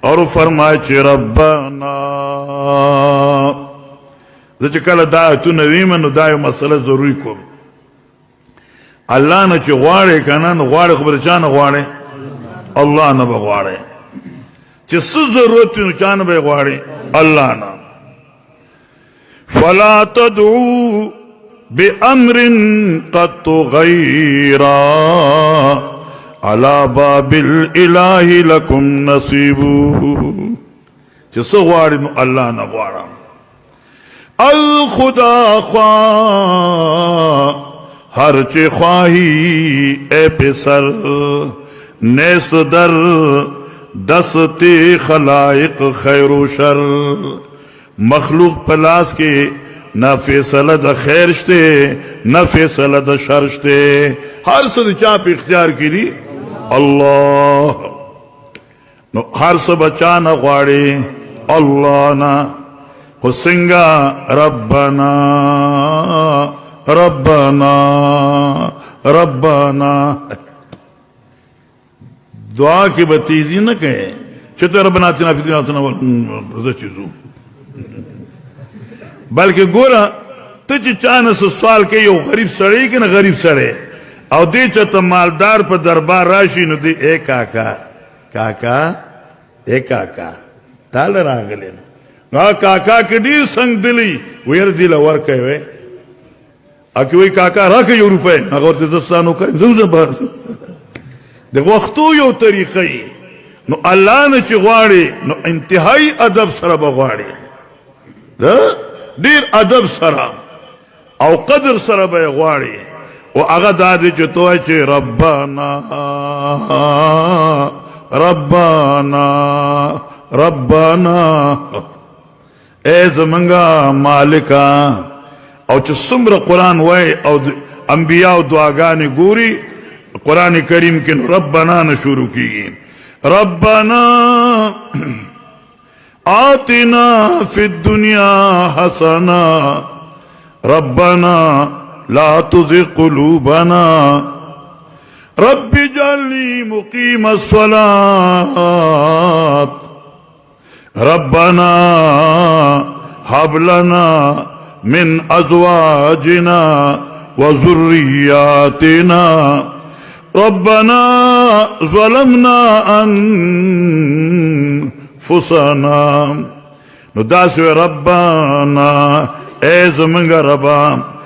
اور فرمائے چی ربنا زچ کل دایتو نویم نو دایو مسئلہ ضروری کم اللہ نا چی غوارے کنا نو غوارے خبر چا نا غوارے اللہ نا بغوارے چی سو ضرورت نو چا نا بغوارے اللہ نا فلا تدعو بأمر قد غیرا علا باب الالہ لکم نصیبو چی سو غوارے نو اللہ نا غوارا الخدا خواہ ہر چی خواہی اے پسر نیست در دستی خلائق خیر و شر مخلوق پلاس کے نہ فیصلہ دا خیر شتے نہ فیصلہ دا شر شتے ہر سد چاپ اختیار کی لی اللہ نو ہر سب بچانا غواڑے اللہ نا خسنگا ربنا ربنا ربنا دعا کی بتیزی نہ کہیں چھتے ربنا آتنا فی الدنیا حسنہ چیزوں بلکہ گورا تجھ چانس سوال کے یو غریب سڑے کہ نہ غریب سڑے او دے چتا مالدار پا دربار راشی نو دے اے کاکا کاکا اے کاکا تال راگلے نا کاکا کے دیر سنگ دلی ویر دیل ورکے وے اکی وی کاکا راکے یو روپے اگر تی دستانو کئی زوزہ باز دے وقتو یو طریقی نو اللہ نے چی غواری نو انتہائی ادب سر بغواری دیر ادب سر او قدر سر بغواری و اگا دادی چی تو ہے چی ربنا ربنا ربنا اے زمنگا مالکا او چی سمر قرآن وے او انبیاء و دعاگانی گوری قرآن کریم کن ربنا نشورو کی ربنا آتنا فی الدنیا حسنا ربنا لا تزغ قلوبنا رب اجعلنی مقیم الصلاة ربنا هب لنا من ازواجنا وذرياتنا ربنا ظلمنا انفسنا نداسو ربنا اے زمنگا ربا